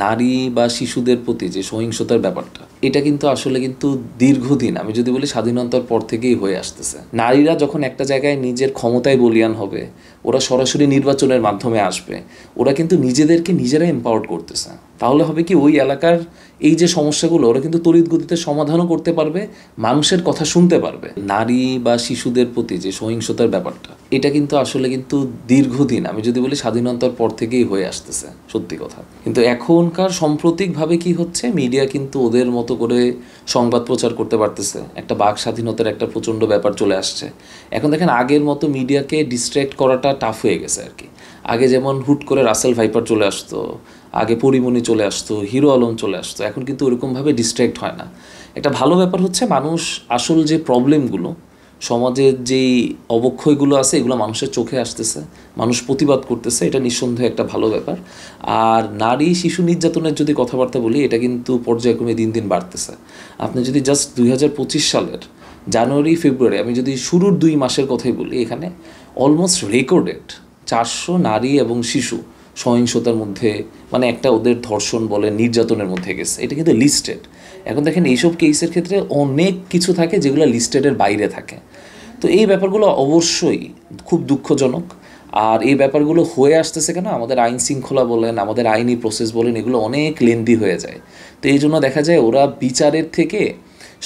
নারী বা শিশুদের প্রতি যে সহিংসতার ব্যাপারটা, এটা কিন্তু আসলে দীর্ঘদিন, আমি যদি বলি স্বাধীনতার পর থেকেই হয়ে আসতেছে। নারীরা যখন একটা জায়গায় নিজের ক্ষমতায় বলীয়ান হবে, ওরা সরাসরি নির্বাচনের মাধ্যমে আসবে, ওরা কিন্তু নিজেদেরকে নিজেরা এম্পাওয়ার্ড করতেছে। তাহলে হবে কি, ওই এলাকার এই যে সমস্যাগুলো ওরা কিন্তু তড়িৎ গতিতে সমাধানও করতে পারবে, মানুষের কথা শুনতে পারবে। নারী বা শিশুদের প্রতি যে সহিংসতার ব্যাপারটা, এটা কিন্তু আসলে দীর্ঘদিন, আমি যদি বলি স্বাধীনতার পর থেকেই হয়ে আসতেছে, সত্যি কথা। কিন্তু এখনকার সাম্প্রতিকভাবে কি হচ্ছে, মিডিয়া কিন্তু ওদের মতো করে সংবাদ প্রচার করতে পারতেছে, একটা বাক স্বাধীনতার একটা প্রচণ্ড ব্যাপার চলে আসছে। এখন দেখেন, আগের মতো মিডিয়াকে ডিস্ট্র্যাক্ট করাটা টাফ হয়ে গেছে আর কি। আগে যেমন হুট করে রাসেল ভাইপার চলে আসতো, আগে পরিমণি চলে আসতো, হিরো আলম চলে আসতো, এখন কিন্তু ওরকমভাবে ডিস্ট্র্যাক্ট হয় না। একটা ভালো ব্যাপার হচ্ছে, মানুষ আসল যে প্রবলেমগুলো, সমাজের যেই অবক্ষয়গুলো আছে, এগুলো মানুষের চোখে আসতেছে, মানুষ প্রতিবাদ করতেছে, এটা নিঃসন্দেহে একটা ভালো ব্যাপার। আর নারী শিশু নির্যাতনের যদি কথাবার্তা বলি, এটা কিন্তু পর্যায়ক্রমে দিন দিন বাড়তেছে। আপনি যদি জাস্ট 2025 সালের জানুয়ারি ফেব্রুয়ারি, আমি যদি শুরুর 2 মাসের কথাই বলি, এখানে অলমোস্ট রেকর্ডেড 400 নারী এবং শিশু সহিংসতার মধ্যে, মানে একটা ওদের ধর্ষণ বলে নির্যাতনের মধ্যে গেছে। এটা কিন্তু লিস্টেড। এখন দেখেন, এইসব কেসের ক্ষেত্রে অনেক কিছু থাকে যেগুলো লিস্টেডের বাইরে থাকে। তো এই ব্যাপারগুলো অবশ্যই খুব দুঃখজনক। আর এই ব্যাপারগুলো হয়ে আসতেছে কেন, আমাদের আইন শৃঙ্খলা বলেন, আমাদের আইনি প্রসেস বলেন, এগুলো অনেক লেন্দি হয়ে যায়। তো এই জন্য দেখা যায় ওরা বিচারের থেকে,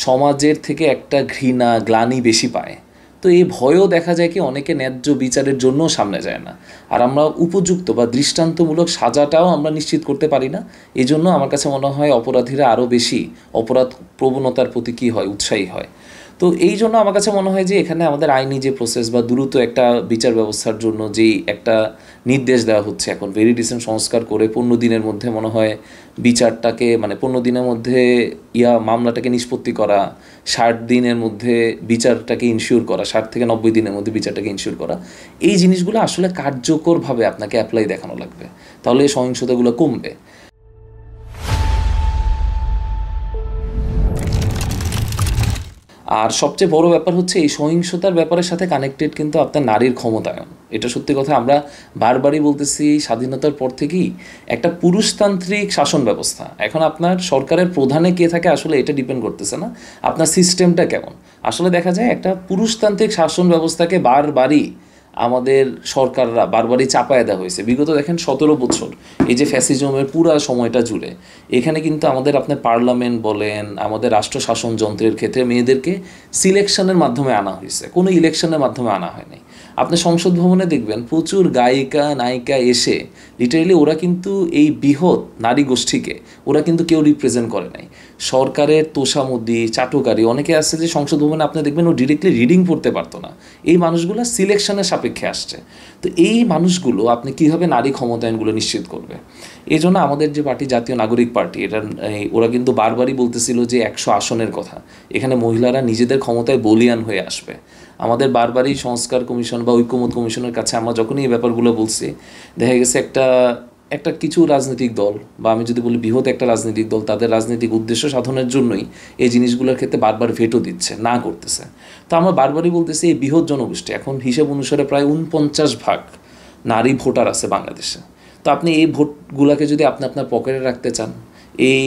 সমাজের থেকে একটা ঘৃণা, গ্লানি বেশি পায়। তো এই ভয়ও দেখা যায় কি, অনেকে ন্যায্য বিচারের জন্য সামনে যায় না। আর আমরা উপযুক্ত বা দৃষ্টান্তমূলক সাজাটাও আমরা নিশ্চিত করতে পারি না। এই জন্য আমার কাছে মনে হয় অপরাধীরা আরও বেশি অপরাধ প্রবণতার প্রতি কী হয়, উৎসাহী হয়। তো এই জন্য আমার কাছে মনে হয় যে এখানে আমাদের আইনি যে প্রসেস বা দ্রুত একটা বিচার ব্যবস্থার জন্য যেই একটা নির্দেশ দেওয়া হচ্ছে, এখন ভেরি রিসেন্ট সংস্কার করে 15 দিনের মধ্যে মনে হয় বিচারটাকে, মানে 15 দিনের মধ্যে মামলাটাকে নিষ্পত্তি করা, 60 দিনের মধ্যে বিচারটাকে ইনশিওর করা, 60 থেকে 90 দিনের মধ্যে বিচারটাকে ইনশিওর করা, এই জিনিসগুলো আসলে কার্যকরভাবে আপনাকে অ্যাপ্লাই দেখানো লাগবে, তাহলে এই সহিংসতাগুলো কমবে। আর সবচেয়ে বড় ব্যাপার হচ্ছে, এই সহিংসতার ব্যাপারের সাথে কানেক্টেড কিন্তু আপনার নারীর ক্ষমতায়ন। এটা সত্যি কথা, আমরা বারবারই বলতেছি, স্বাধীনতার পর থেকেই একটা পুরুষতান্ত্রিক শাসন ব্যবস্থা। এখন আপনার সরকারের প্রধানে কে থাকে আসলে এটা ডিপেন্ড করতেছে না, আপনার সিস্টেমটা কেমন। আসলে দেখা যায় একটা পুরুষতান্ত্রিক শাসন ব্যবস্থাকে বারবারই আমাদের সরকাররা বারবারই চাপায় দেওয়া হয়েছে। বিগত দেখেন 17 বছর এই যে ফ্যাসিজমের পুরা সময়টা জুড়ে, এখানে কিন্তু আমাদের আপনার পার্লামেন্ট বলেন, আমাদের রাষ্ট্র শাসন যন্ত্রের ক্ষেত্রে মেয়েদেরকে সিলেকশনের মাধ্যমে আনা হয়েছে, কোনো ইলেকশনের মাধ্যমে আনা হয়নি। আপনি সংসদ ভবনে দেখবেন প্রচুর গায়িকা নায়িকা এসে, লিটারেলি ওরা কিন্তু এই বৃহৎ নারী গোষ্ঠীকে ওরা কিন্তু কেউ রিপ্রেজেন্ট করে নাই। সরকারের তোষামোদি, চাটুকারি অনেকে আসছে যে সংসদ ভবনে আপনি দেখবেন ও ডিরেক্টলি রিডিং পড়তে পারতো না। এই মানুষগুলো সিলেকশনের সাপেক্ষে আসছে। তো এই মানুষগুলো আপনি কীভাবে নারী ক্ষমতায়নগুলো নিশ্চিত করবে? এই জন্য আমাদের যে পার্টি, জাতীয় নাগরিক পার্টি, এটা ওরা কিন্তু বারবারই বলতেছিল যে 100 আসনের কথা, এখানে মহিলারা নিজেদের ক্ষমতায় বলীয়ান হয়ে আসবে। আমাদের বারবারই সংস্কার কমিশন বা ঐক্যমত কমিশনের কাছে আমরা যখনই এই ব্যাপারগুলো বলছি, দেখা গেছে একটা কিছু রাজনৈতিক দল, বা আমি যদি বলি বৃহৎ একটা রাজনৈতিক দল, তাদের রাজনৈতিক উদ্দেশ্য সাধনের জন্যই এই জিনিসগুলোর ক্ষেত্রে বারবার ভেটো দিচ্ছে, না করতেছে। তো আমরা বারবারই বলতেছি, এই বৃহৎ জনগোষ্ঠী, এখন হিসেব অনুসারে প্রায় 49% নারী ভোটার আছে বাংলাদেশে। তো আপনি এই ভোটগুলোকে যদি আপনি আপনার পকেটে রাখতে চান, এই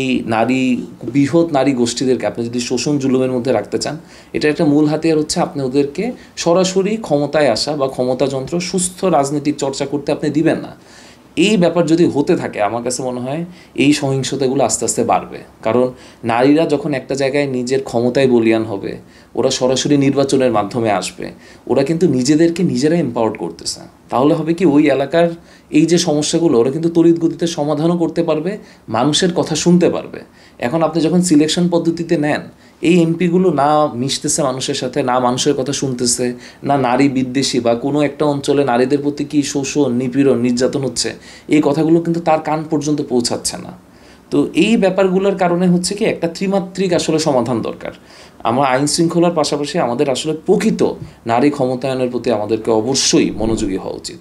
বৃহৎ নারী গোষ্ঠীদেরকে আপনি যদি শোষণ জুলুমের মধ্যে রাখতে চান, এটা একটা মূল হাতিয়ার হচ্ছে আপনি ওদেরকে সরাসরি ক্ষমতায় আসা বা ক্ষমতাযন্ত্র, সুস্থ রাজনৈতিক চর্চা করতে আপনি দিবেন না। এই ব্যাপার যদি হতে থাকে, আমার কাছে মনে হয় এই সহিংসতাগুলো আস্তে আস্তে বাড়বে। কারণ নারীরা যখন একটা জায়গায় নিজের ক্ষমতায় বলীয়ান হবে, ওরা সরাসরি নির্বাচনের মাধ্যমে আসবে, ওরা কিন্তু নিজেদেরকে নিজেরা এম্পাওয়ার্ড করতেছে। তাহলে হবে কি, ওই এলাকার এই যে সমস্যাগুলো ওরা কিন্তু তড়িৎ গতিতে সমাধানও করতে পারবে, মানুষের কথা শুনতে পারবে। এখন আপনি যখন সিলেকশন পদ্ধতিতে নেন, এই এমপিগুলো না মিশতেছে মানুষের সাথে, না মানুষের কথা শুনতেছে, না নারী বিদ্বেষী বা কোনো একটা অঞ্চলে নারীদের প্রতি কী শোষণ, নিপীড়ন, নির্যাতন হচ্ছে, এই কথাগুলো কিন্তু তার কান পর্যন্ত পৌঁছাচ্ছে না। তো এই ব্যাপারগুলোর কারণে হচ্ছে কি, একটা ত্রিমাত্রিক আসলে সমাধান দরকার। আমরা আইন শৃঙ্খলার পাশাপাশি আমাদের আসলে প্রকৃত নারী ক্ষমতায়নের প্রতি আমাদেরকে অবশ্যই মনোযোগী হওয়া উচিত।